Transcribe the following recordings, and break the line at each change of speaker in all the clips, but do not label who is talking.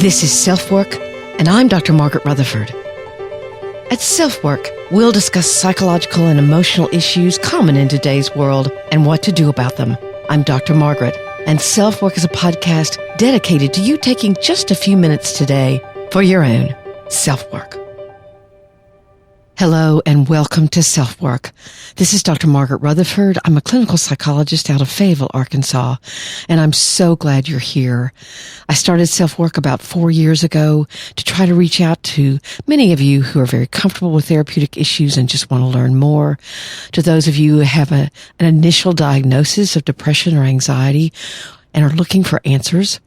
This is SelfWork, and I'm Dr. Margaret Rutherford. At SelfWork, we'll discuss psychological and emotional issues common in today's world and what to do about them. I'm Dr. Margaret, and SelfWork is a podcast dedicated to you taking just a few minutes today for your own self-work. Hello and welcome to SelfWork. This is Dr. Margaret Rutherford. I'm a clinical psychologist out of Fayetteville, Arkansas, and I'm so glad you're here. I started SelfWork about 4 years ago to try to reach out to many of you who are very comfortable with therapeutic issues and just want to learn more, to those of you who have an initial diagnosis of depression or anxiety and are looking for answers,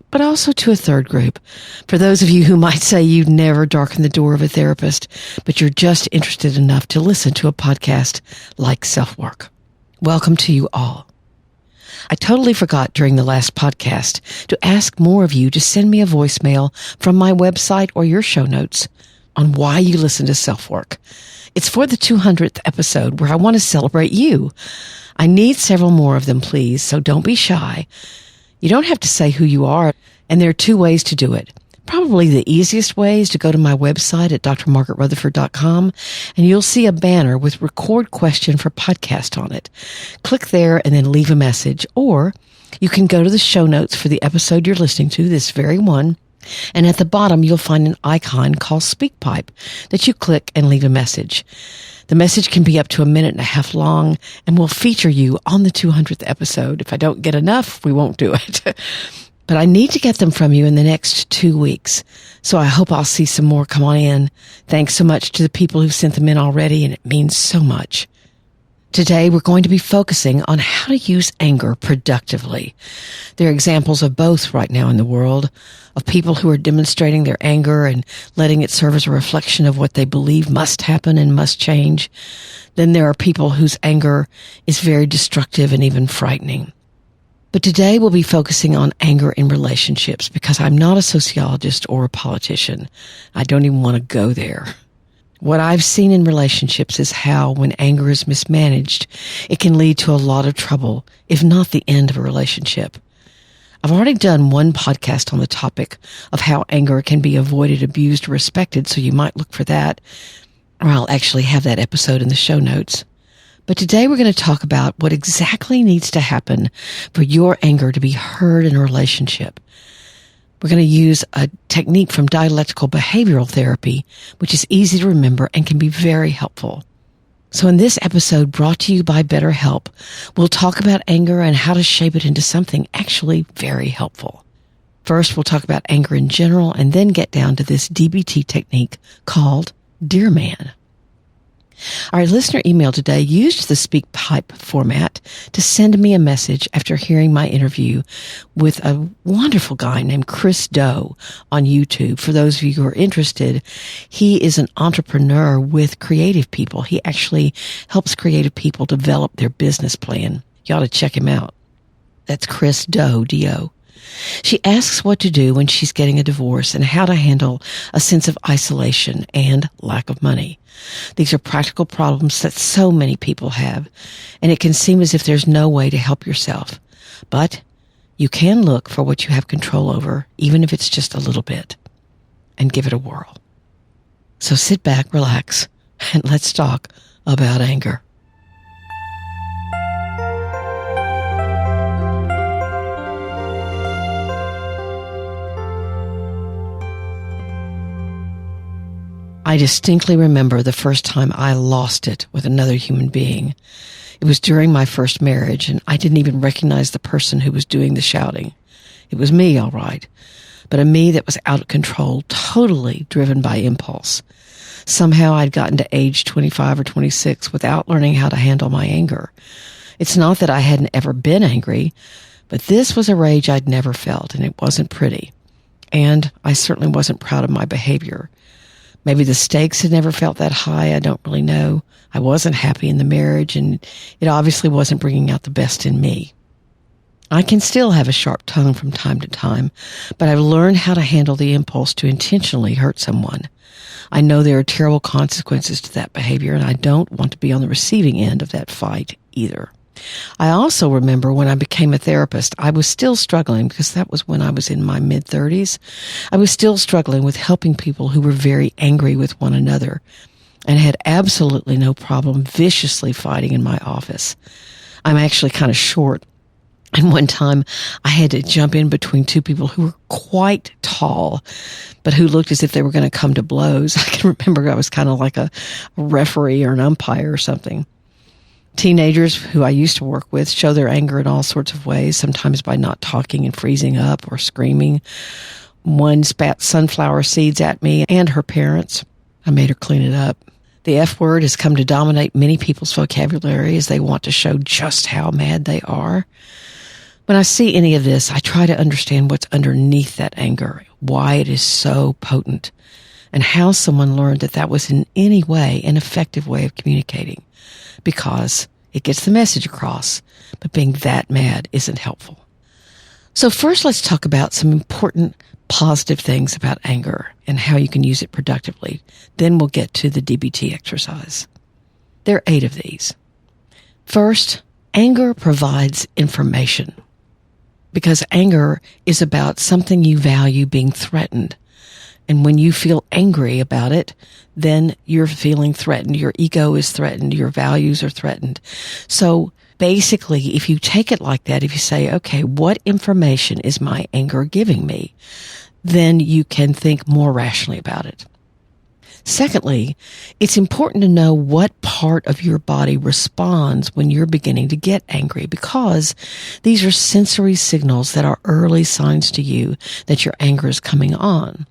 but also to a third group, for those of you who might say you've never darkened the door of a therapist, but you're just interested enough to listen to a podcast like SelfWork. Welcome to you all. I totally forgot during the last podcast to ask more of you to send me a voicemail from my website or your show notes on why you listen to SelfWork. It's for the 200th episode where I want to celebrate you. I need several more of them, please, so don't be shy. You don't have to say who you are, and there are two ways to do it. Probably the easiest way is to go to my website at drmargaretrutherford.com, and you'll see a banner with record question for podcast on it. Click there and then leave a message, or you can go to the show notes for the episode you're listening to, this very one, and at the bottom you'll find an icon called SpeakPipe that you click and leave a message. The message can be up to 1.5 minutes long and will feature you on the 200th episode. If I don't get enough, we won't do it. But I need to get them from you in the next 2 weeks. So I hope I'll see some more come on in. Thanks so much to the people who've sent them in already, and it means so much. Today, we're going to be focusing on how to use anger productively. There are examples of both right now in the world, of people who are demonstrating their anger and letting it serve as a reflection of what they believe must happen and must change. Then there are people whose anger is very destructive and even frightening. But today we'll be focusing on anger in relationships because I'm not a sociologist or a politician. I don't even want to go there. What I've seen in relationships is how, when anger is mismanaged, it can lead to a lot of trouble, if not the end of a relationship. I've already done one podcast on the topic of how anger can be avoided, abused, or respected, so you might look for that, or I'll actually have that episode in the show notes. But today we're going to talk about what exactly needs to happen for your anger to be heard in a relationship. We're going to use a technique from dialectical behavioral therapy, which is easy to remember and can be very helpful. So in this episode, brought to you by BetterHelp, we'll talk about anger and how to shape it into something actually very helpful. First, we'll talk about anger in general and then get down to this DBT technique called DEARMAN. Our listener email today used the SpeakPipe format to send me a message after hearing my interview with a wonderful guy named Chris Doe on YouTube. For those of you who are interested, he is an entrepreneur with creative people. He actually helps creative people develop their business plan. You ought to check him out. That's Chris Doe, D-O. She asks what to do when she's getting a divorce and how to handle a sense of isolation and lack of money. These are practical problems that so many people have, and it can seem as if there's no way to help yourself. But you can look for what you have control over, even if it's just a little bit, and give it a whirl. So sit back, relax, and let's talk about anger. I distinctly remember the first time I lost it with another human being. It was during my first marriage, and I didn't even recognize the person who was doing the shouting. It was me, all right, but a me that was out of control, totally driven by impulse. Somehow I'd gotten to age 25 or 26 without learning how to handle my anger. It's not that I hadn't ever been angry, but this was a rage I'd never felt, and it wasn't pretty. And I certainly wasn't proud of my behavior. Maybe the stakes had never felt that high. I don't really know. I wasn't happy in the marriage, and it obviously wasn't bringing out the best in me. I can still have a sharp tongue from time to time, but I've learned how to handle the impulse to intentionally hurt someone. I know there are terrible consequences to that behavior, and I don't want to be on the receiving end of that fight either. I also remember when I became a therapist, I was still struggling because that was when I was in my mid-30s. I was still struggling with helping people who were very angry with one another and had absolutely no problem viciously fighting in my office. I'm actually kind of short. And one time I had to jump in between two people who were quite tall, but who looked as if they were going to come to blows. I can remember I was kind of like a referee or an umpire or something. Teenagers who I used to work with show their anger in all sorts of ways, sometimes by not talking and freezing up or screaming. One spat sunflower seeds at me and her parents. I made her clean it up. The F word has come to dominate many people's vocabulary as they want to show just how mad they are. When I see any of this, I try to understand what's underneath that anger, why it is so potent, and how someone learned that that was in any way an effective way of communicating, because it gets the message across, but being that mad isn't helpful. So first, let's talk about some important positive things about anger and how you can use it productively. Then we'll get to the DBT exercise. There are 8 of these. First, anger provides information, because anger is about something you value being threatened. And when you feel angry about it, then you're feeling threatened. Your ego is threatened. Your values are threatened. So basically, if you take it like that, if you say, okay, what information is my anger giving me? Then you can think more rationally about it. Secondly, it's important to know what part of your body responds when you're beginning to get angry, because these are sensory signals that are early signs to you that your anger is coming on.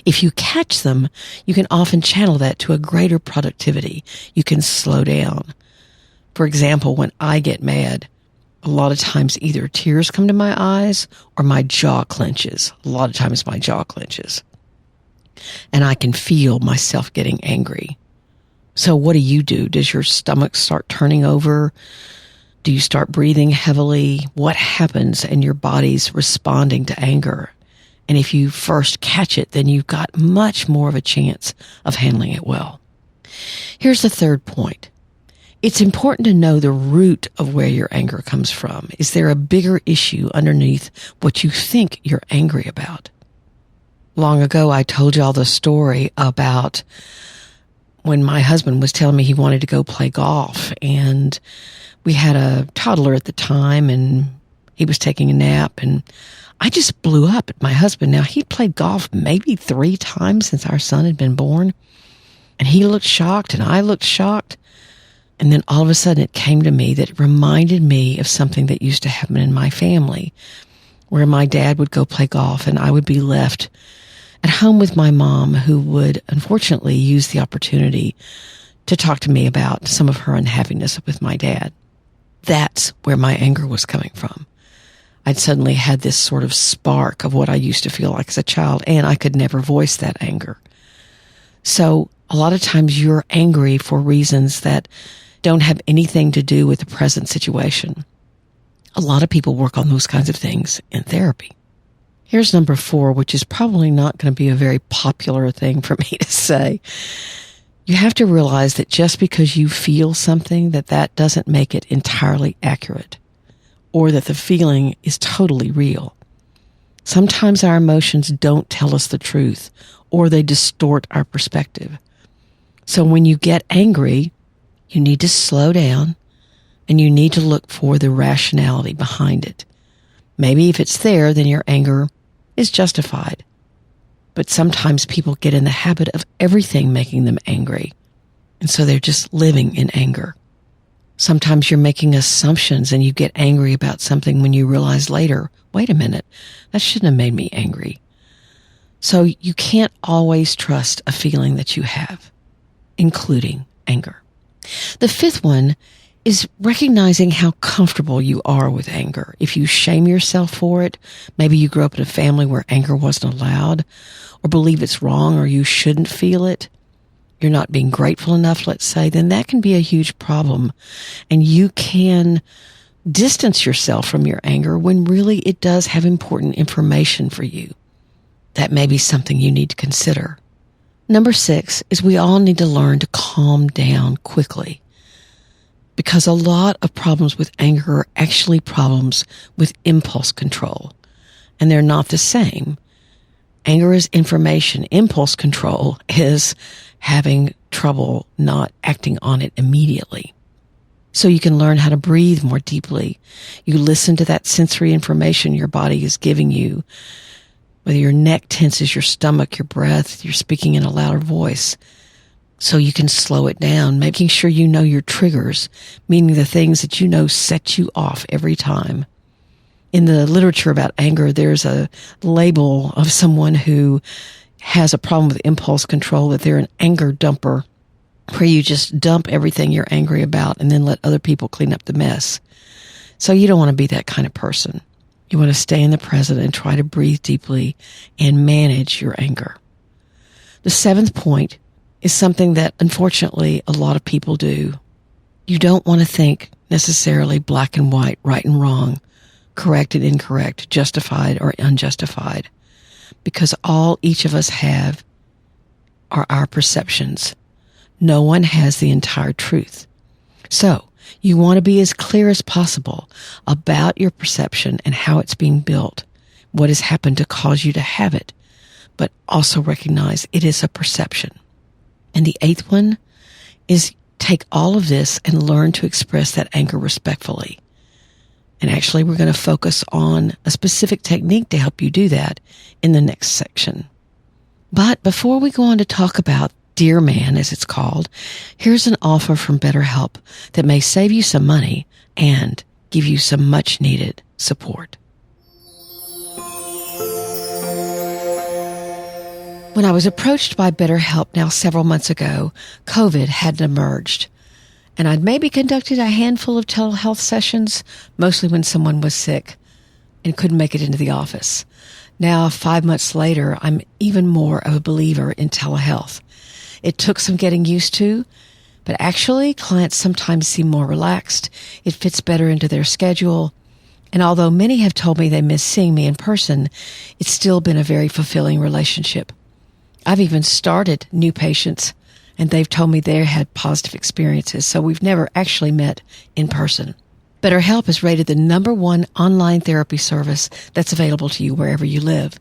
If you catch them, you can often channel that to a greater productivity. You can slow down. For example, when I get mad, a lot of times either tears come to my eyes or my jaw clenches. A lot of times my jaw clenches. And I can feel myself getting angry. So what do? Does your stomach start turning over? Do you start breathing heavily? What happens? And your body's responding to anger. And if you first catch it, then you've got much more of a chance of handling it well. Here's the third point. It's important to know the root of where your anger comes from. Is there a bigger issue underneath what you think you're angry about? Long ago, I told y'all the story about when my husband was telling me he wanted to go play golf, and we had a toddler at the time, and he was taking a nap, and I just blew up at my husband. Now, he'd played golf maybe 3 times since our son had been born, and he looked shocked, and I looked shocked. And then all of a sudden it came to me that it reminded me of something that used to happen in my family, where my dad would go play golf and I would be left at home with my mom, who would unfortunately use the opportunity to talk to me about some of her unhappiness with my dad. That's where my anger was coming from. I'd suddenly had this sort of spark of what I used to feel like as a child, and I could never voice that anger. So a lot of times you're angry for reasons that don't have anything to do with the present situation. A lot of people work on those kinds of things in therapy. Here's number 4, which is probably not going to be a very popular thing for me to say. You have to realize that just because you feel something, that doesn't make it entirely accurate, or that the feeling is totally real. Sometimes our emotions don't tell us the truth, or they distort our perspective. So when you get angry, you need to slow down, and you need to look for the rationality behind it. Maybe if it's there, then your anger is justified. But sometimes people get in the habit of everything making them angry, and so they're just living in anger. Sometimes you're making assumptions and you get angry about something when you realize later, wait a minute, that shouldn't have made me angry. So you can't always trust a feeling that you have, including anger. The 5th one is recognizing how comfortable you are with anger. If you shame yourself for it, maybe you grew up in a family where anger wasn't allowed, or believe it's wrong, or you shouldn't feel it, you're not being grateful enough, let's say, then that can be a huge problem. And you can distance yourself from your anger when really it does have important information for you. That may be something you need to consider. Number 6 is we all need to learn to calm down quickly. because a lot of problems with anger are actually problems with impulse control, and they're not the same. Anger is information. Impulse control is having trouble not acting on it immediately. So you can learn how to breathe more deeply. You listen to that sensory information your body is giving you. Whether your neck tenses, your stomach, your breath, you're speaking in a louder voice. So you can slow it down, making sure you know your triggers, meaning the things that you know set you off every time. In the literature about anger, there's a label of someone who has a problem with impulse control, that they're an anger dumper, where you just dump everything you're angry about and then let other people clean up the mess. So you don't want to be that kind of person. You want to stay in the present and try to breathe deeply and manage your anger. The 7th point is something that unfortunately a lot of people do. You don't want to think necessarily black and white, right and wrong, correct and incorrect, justified or unjustified, because all each of us have are our perceptions. No one has the entire truth. So you want to be as clear as possible about your perception and how it's being built, what has happened to cause you to have it, but also recognize it is a perception. And the 8th one is take all of this and learn to express that anger respectfully. And actually, we're going to focus on a specific technique to help you do that in the next section. But before we go on to talk about DEARMAN, as it's called, here's an offer from BetterHelp that may save you some money and give you some much needed support. When I was approached by BetterHelp now several months ago, COVID hadn't emerged, and I'd maybe conducted a handful of telehealth sessions, mostly when someone was sick and couldn't make it into the office. Now, 5 months later, I'm even more of a believer in telehealth. It took some getting used to, but actually, clients sometimes seem more relaxed. It fits better into their schedule. And although many have told me they miss seeing me in person, it's still been a very fulfilling relationship. I've even started new patients, and they've told me they had positive experiences, so we've never actually met in person. BetterHelp is rated the #1 online therapy service that's available to you wherever you live.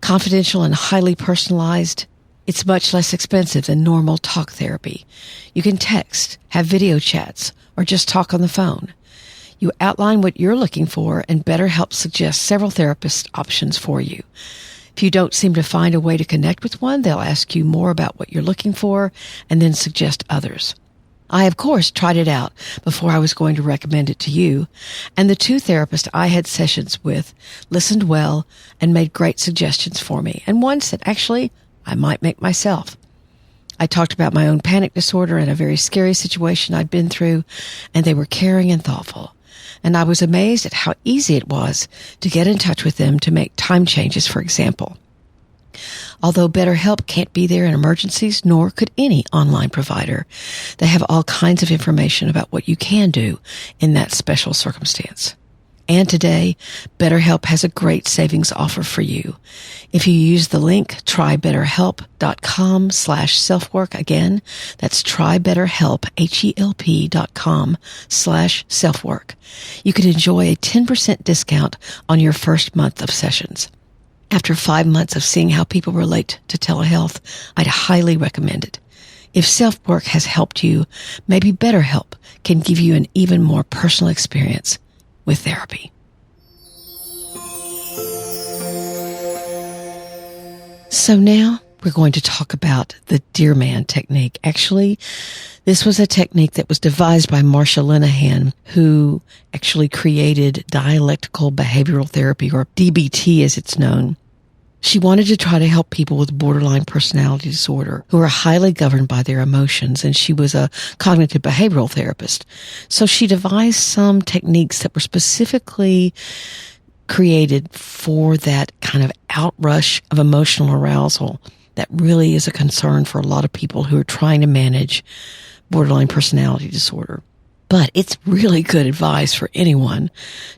Confidential and highly personalized, it's much less expensive than normal talk therapy. You can text, have video chats, or just talk on the phone. You outline what you're looking for, and BetterHelp suggests several therapist options for you. If you don't seem to find a way to connect with one, they'll ask you more about what you're looking for and then suggest others. I, of course, tried it out before I was going to recommend it to you, and the 2 therapists I had sessions with listened well and made great suggestions for me, and one said, actually, I might make myself. I talked about my own panic disorder and a very scary situation I'd been through, and they were caring and thoughtful. And I was amazed at how easy it was to get in touch with them to make time changes, for example. Although BetterHelp can't be there in emergencies, nor could any online provider, they have all kinds of information about what you can do in that special circumstance. And today, BetterHelp has a great savings offer for you. If you use the link trybetterhelp.com/selfwork, again, that's trybetterhelp, HELP.com/selfwork. You can enjoy a 10% discount on your first month of sessions. After 5 months of seeing how people relate to telehealth, I'd highly recommend it. If SelfWork has helped you, maybe BetterHelp can give you an even more personal experience with therapy. So now we're going to talk about the DEARMAN technique. Actually, this was a technique that was devised by Marsha Linehan, who actually created dialectical behavioral therapy, or DBT as it's known. She wanted to try to help people with borderline personality disorder who are highly governed by their emotions, and she was a cognitive behavioral therapist. So she devised some techniques that were specifically created for that kind of outrush of emotional arousal that really is a concern for a lot of people who are trying to manage borderline personality disorder. But it's really good advice for anyone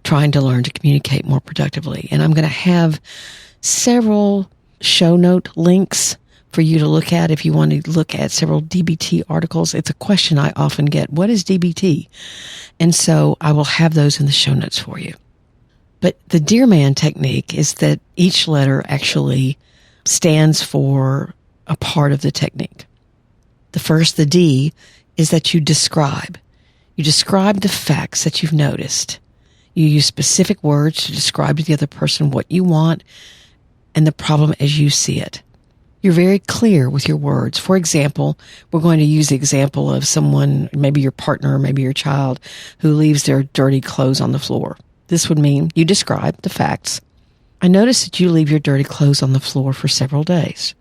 trying to learn to communicate more productively. And I'm going to have several show note links for you to look at if you want to look at several DBT articles. It's a question I often get. What is DBT? And so I will have those in the show notes for you. But the DEARMAN technique is that each letter actually stands for a part of the technique. The first, the D, is that you describe. You describe the facts that you've noticed. You use specific words to describe to the other person what you want and the problem as you see it. You're very clear with your words. For example, we're going to use the example of someone, maybe your partner or maybe your child, who leaves their dirty clothes on the floor. This would mean you describe the facts. I noticed that you leave your dirty clothes on the floor for several days.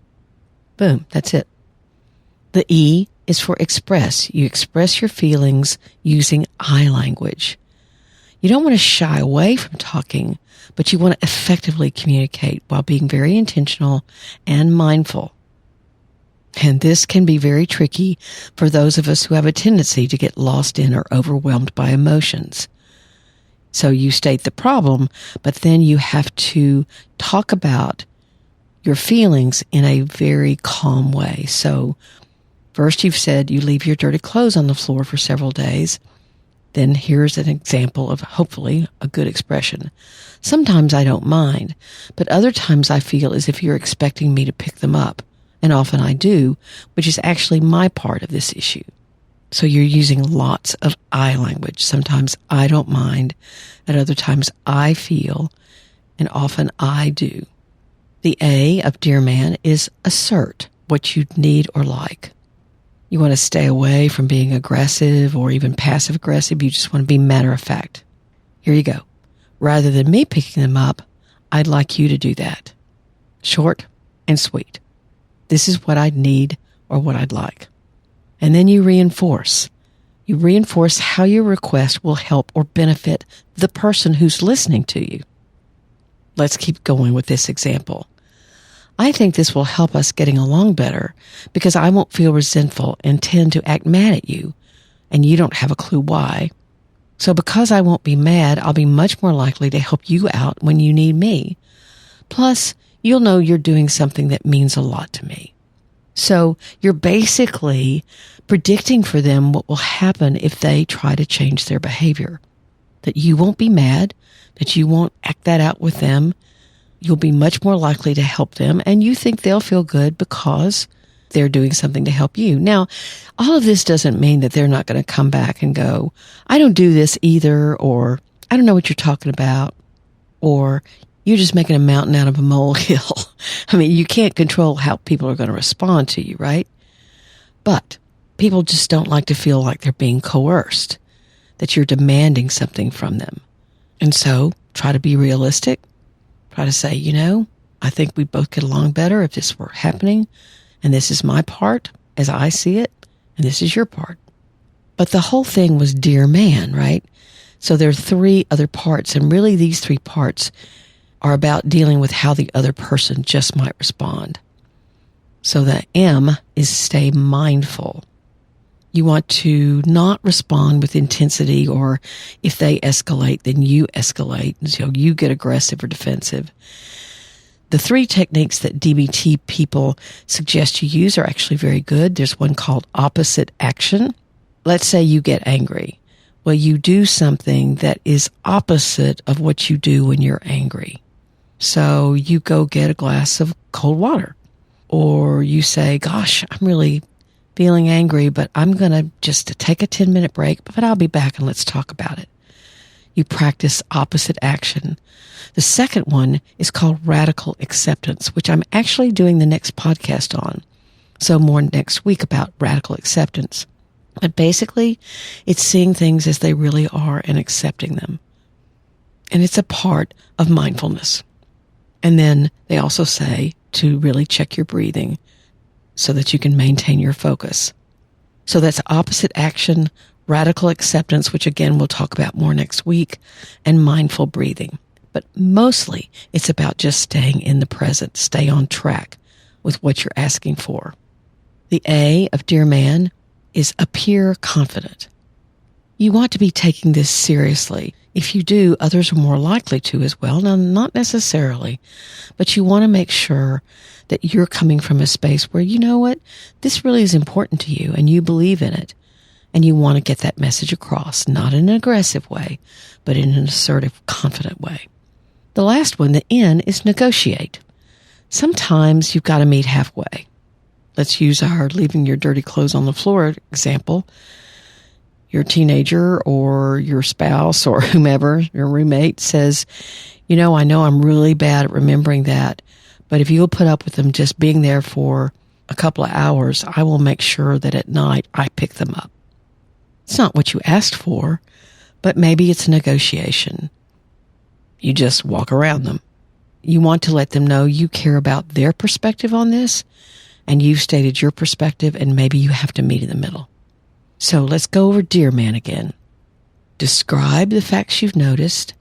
Boom, that's it. The E is for express. You express your feelings using I language. You don't want to shy away from talking, but you want to effectively communicate while being very intentional and mindful. And this can be very tricky for those of us who have a tendency to get lost in or overwhelmed by emotions. So you state the problem, but then you have to talk about your feelings in a very calm way. So first you've said you leave your dirty clothes on the floor for several days. Then here's an example of hopefully a good expression. Sometimes I don't mind, but other times I feel as if you're expecting me to pick them up. And often I do, which is actually my part of this issue. So you're using lots of I language. Sometimes I don't mind. At other times I feel, and often I do. The A of DEARMAN is assert what you need or like. You want to stay away from being aggressive or even passive aggressive. You just want to be matter of fact. Here you go. Rather than me picking them up, I'd like you to do that. Short and sweet. This is what I'd need or what I'd like. And then you reinforce. You reinforce how your request will help or benefit the person who's listening to you. Let's keep going with this example. I think this will help us getting along better because I won't feel resentful and tend to act mad at you, and you don't have a clue why. So because I won't be mad, I'll be much more likely to help you out when you need me. Plus, you'll know you're doing something that means a lot to me. So you're basically predicting for them what will happen if they try to change their behavior. That you won't be mad, that you won't act that out with them. You'll be much more likely to help them, and you think they'll feel good because they're doing something to help you. Now, all of this doesn't mean that they're not going to come back and go, I don't do this either, or I don't know what you're talking about, or you're just making a mountain out of a molehill. I mean, you can't control how people are going to respond to you, right? But people just don't like to feel like they're being coerced, that you're demanding something from them. And so try to be realistic. Try to say, I think we both get along better if this were happening, and this is my part as I see it, and this is your part. But the whole thing was DEARMAN, right? So there are 3 other parts, and really these 3 parts are about dealing with how the other person just might respond. So the M is stay mindful. You want to not respond with intensity, or if they escalate, then you escalate. And so you get aggressive or defensive. The 3 techniques that DBT people suggest you use are actually very good. There's one called opposite action. Let's say you get angry. Well, you do something that is opposite of what you do when you're angry. So you go get a glass of cold water, or you say, gosh, I'm really feeling angry, but I'm going to just take a 10-minute break, but I'll be back and let's talk about it. You practice opposite action. The second one is called radical acceptance, which I'm actually doing the next podcast on. So more next week about radical acceptance. But basically, it's seeing things as they really are and accepting them. And it's a part of mindfulness. And then they also say to really check your breathing so that you can maintain your focus. So that's opposite action, radical acceptance, which again we'll talk about more next week, and mindful breathing. But mostly it's about just staying in the present, stay on track with what you're asking for. The A of DEARMAN is appear confident. You want to be taking this seriously. If you do, others are more likely to as well. Now, not necessarily, but you want to make sure that you're coming from a space where, you know what, this really is important to you and you believe in it. And you want to get that message across, not in an aggressive way, but in an assertive, confident way. The last one, the N, is negotiate. Sometimes you've got to meet halfway. Let's use our leaving your dirty clothes on the floor example. Your teenager or your spouse or whomever, your roommate says, I know I'm really bad at remembering that, but if you'll put up with them just being there for a couple of hours, I will make sure that at night I pick them up. It's not what you asked for, but maybe it's a negotiation. You just walk around them. You want to let them know you care about their perspective on this, and you've stated your perspective, and maybe you have to meet in the middle. So let's go over DEARMAN again. Describe the facts you've noticed.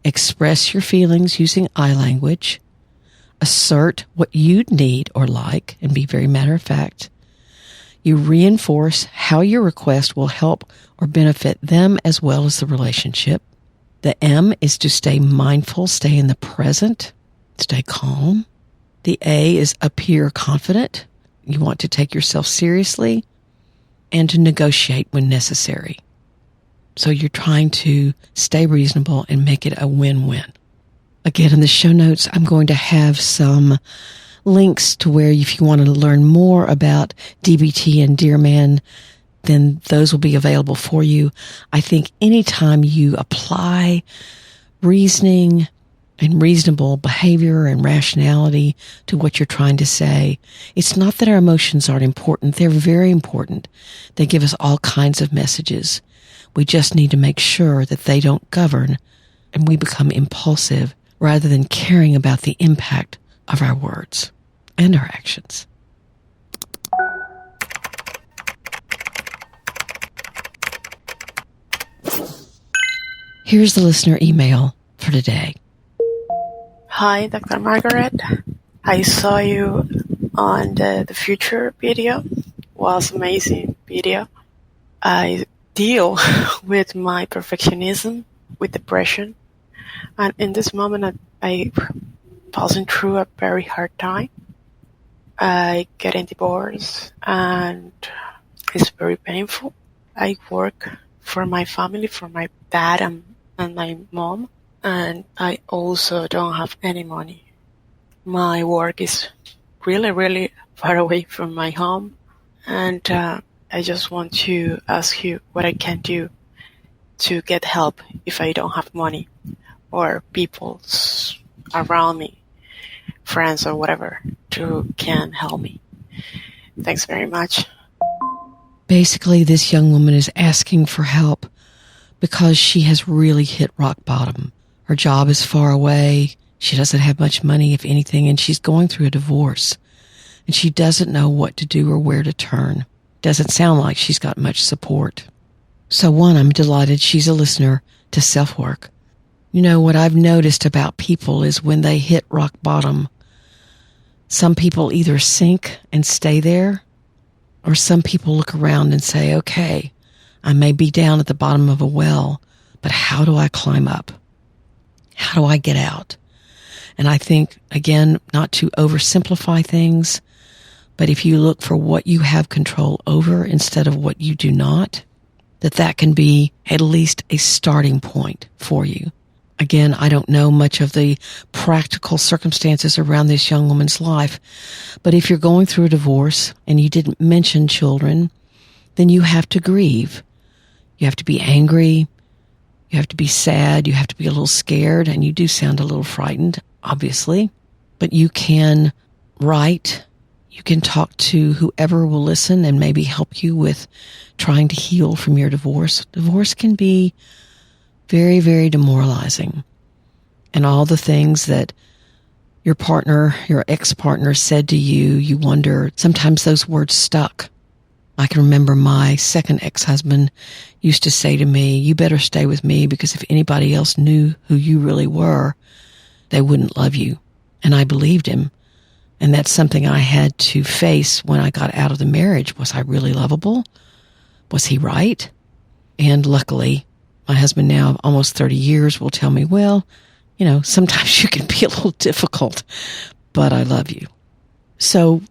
Express your feelings using I language. Assert what you'd need or like, and be very matter of fact. You reinforce how your request will help or benefit them as well as the relationship. The M is to stay mindful, stay in the present, stay calm. The A is appear confident. You want to take yourself seriously and to negotiate when necessary. So you're trying to stay reasonable and make it a win-win. Again, in the show notes, I'm going to have some links to where if you want to learn more about DBT and DEARMAN, then those will be available for you. I think anytime you apply reasoning and reasonable behavior and rationality to what you're trying to say, it's not that our emotions aren't important. They're very important. They give us all kinds of messages. We just need to make sure that they don't govern and we become impulsive rather than caring about the impact of our words and our actions. Here's the listener email for today.
Hi, Dr. Margaret. I saw you on the future video. Was amazing video. I deal with my perfectionism, with depression, and in this moment I passing through a very hard time. I getting divorced and it's very painful. I work for my family, for my dad and my mom, and I also don't have any money. My work is really, really far away from my home, and I just want to ask you what I can do to get help if I don't have money or people around me, friends or whatever, who can help me. Thanks very much.
Basically, this young woman is asking for help because she has really hit rock bottom. Her job is far away. She doesn't have much money, if anything, and she's going through a divorce. And she doesn't know what to do or where to turn. Doesn't sound like she's got much support. So one, I'm delighted she's a listener to SelfWork. What I've noticed about people is when they hit rock bottom, some people either sink and stay there, or some people look around and say, okay, I may be down at the bottom of a well, but how do I climb up? How do I get out? And I think, again, not to oversimplify things, but if you look for what you have control over instead of what you do not, that can be at least a starting point for you. Again, I don't know much of the practical circumstances around this young woman's life, but if you're going through a divorce and you didn't mention children, then you have to grieve. You have to be angry. You have to be sad. You have to be a little scared, and you do sound a little frightened, obviously, but you can write. You can talk to whoever will listen and maybe help you with trying to heal from your divorce. Divorce can be very, very demoralizing. And all the things that your partner, your ex-partner said to you, you wonder, sometimes those words stuck. I can remember my second ex-husband used to say to me, you better stay with me because if anybody else knew who you really were, they wouldn't love you. And I believed him. And that's something I had to face when I got out of the marriage. Was I really lovable? Was he right? And luckily, my husband now, almost 30 years, will tell me, well, sometimes you can be a little difficult, but I love you. So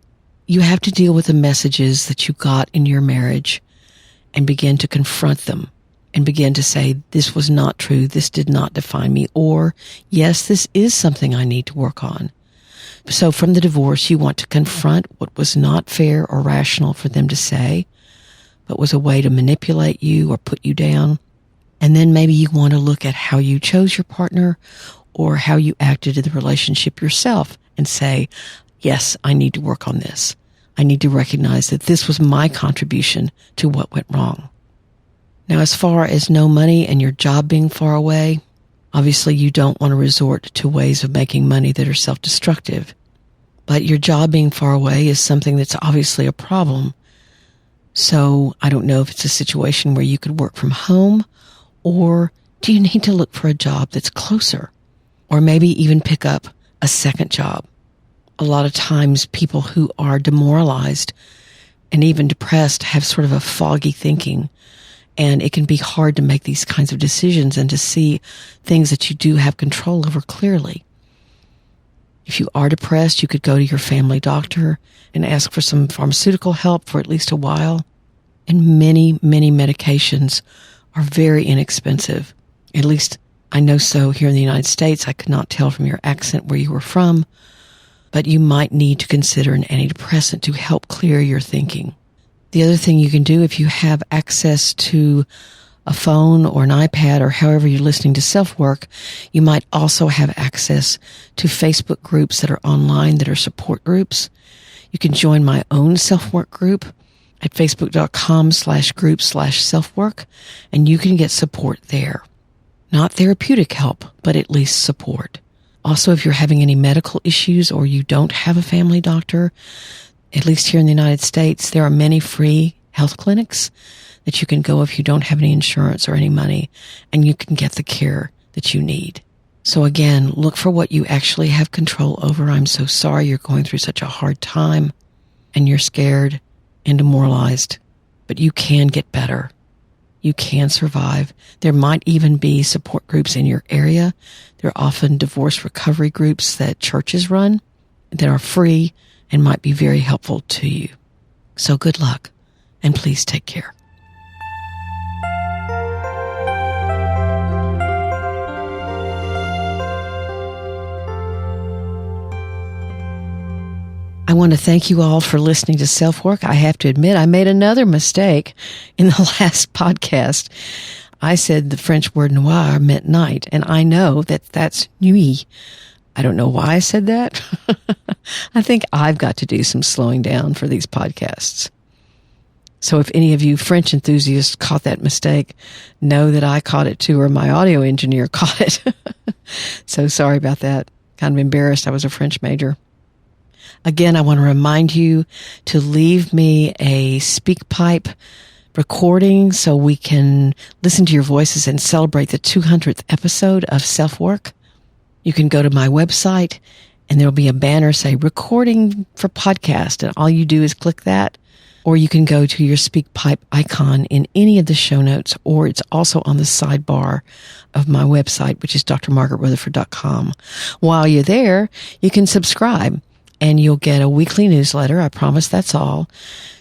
you have to deal with the messages that you got in your marriage and begin to confront them and begin to say, this was not true, this did not define me, or yes, this is something I need to work on. So from the divorce, you want to confront what was not fair or rational for them to say, but was a way to manipulate you or put you down. And then maybe you want to look at how you chose your partner or how you acted in the relationship yourself and say, yes, I need to work on this. I need to recognize that this was my contribution to what went wrong. Now, as far as no money and your job being far away, obviously you don't want to resort to ways of making money that are self-destructive. But your job being far away is something that's obviously a problem. So I don't know if it's a situation where you could work from home, or do you need to look for a job that's closer? Or maybe even pick up a second job. A lot of times people who are demoralized and even depressed have sort of a foggy thinking, and it can be hard to make these kinds of decisions and to see things that you do have control over clearly. If you are depressed, you could go to your family doctor and ask for some pharmaceutical help for at least a while. And many, many medications are very inexpensive. At least I know so here in the United States. I could not tell from your accent where you were from, but you might need to consider an antidepressant to help clear your thinking. The other thing you can do, if you have access to a phone or an iPad or however you're listening to SelfWork, you might also have access to Facebook groups that are online that are support groups. You can join my own SelfWork group at facebook.com/group/SelfWork, and you can get support there. Not therapeutic help, but at least support. Also, if you're having any medical issues or you don't have a family doctor, at least here in the United States, there are many free health clinics that you can go if you don't have any insurance or any money, and you can get the care that you need. So again, look for what you actually have control over. I'm so sorry you're going through such a hard time and you're scared and demoralized, but you can get better. You can survive. There might even be support groups in your area. There are often divorce recovery groups that churches run that are free and might be very helpful to you. So good luck, and please take care. I want to thank you all for listening to SelfWork. I have to admit, I made another mistake in the last podcast. I said the French word noir meant night, and I know that that's nuit. I don't know why I said that. I think I've got to do some slowing down for these podcasts. So if any of you French enthusiasts caught that mistake, know that I caught it too, or my audio engineer caught it. So sorry about that. Kind of embarrassed. I was a French major. Again, I want to remind you to leave me a SpeakPipe recording so we can listen to your voices and celebrate the 200th episode of SelfWork. You can go to my website and there'll be a banner say recording for podcast, and all you do is click that. Or you can go to your SpeakPipe icon in any of the show notes, or it's also on the sidebar of my website, which is drmargaretrutherford.com. While you're there, you can subscribe and you'll get a weekly newsletter. I promise that's all,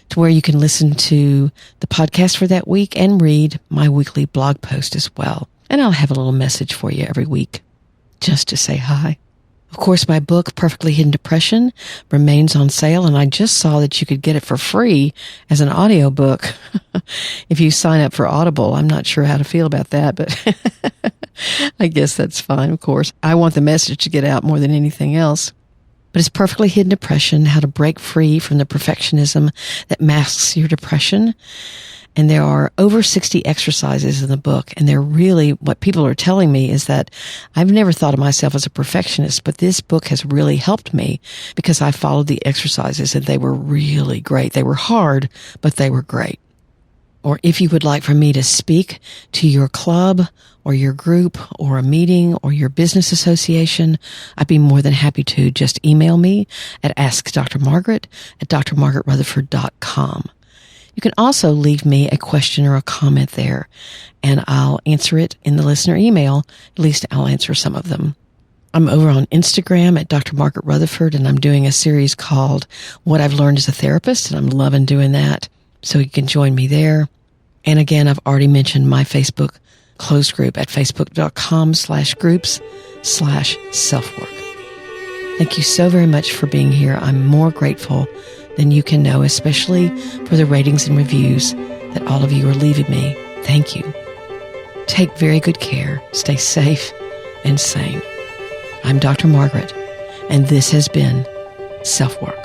to where you can listen to the podcast for that week and read my weekly blog post as well. And I'll have a little message for you every week just to say hi. Of course, my book, Perfectly Hidden Depression, remains on sale, and I just saw that you could get it for free as an audiobook if you sign up for Audible. I'm not sure how to feel about that, but I guess that's fine, of course. I want the message to get out more than anything else. But it's Perfectly Hidden Depression, how to break free from the perfectionism that masks your depression. And there are over 60 exercises in the book. And they're really, what people are telling me is that I've never thought of myself as a perfectionist, but this book has really helped me because I followed the exercises and they were really great. They were hard, but they were great. Or if you would like for me to speak to your club or your group or a meeting or your business association, I'd be more than happy to. Just email me at askdrmargaret@drmargaretrutherford.com. You can also leave me a question or a comment there, and I'll answer it in the listener email. At least I'll answer some of them. I'm over on Instagram at Dr. Margaret Rutherford, and I'm doing a series called What I've Learned as a Therapist, and I'm loving doing that. So you can join me there. And again, I've already mentioned my Facebook closed group at facebook.com/groups/selfwork. Thank you so very much for being here. I'm more grateful than you can know, especially for the ratings and reviews that all of you are leaving me. Thank you. Take very good care. Stay safe and sane. I'm Dr. Margaret, and this has been SelfWork.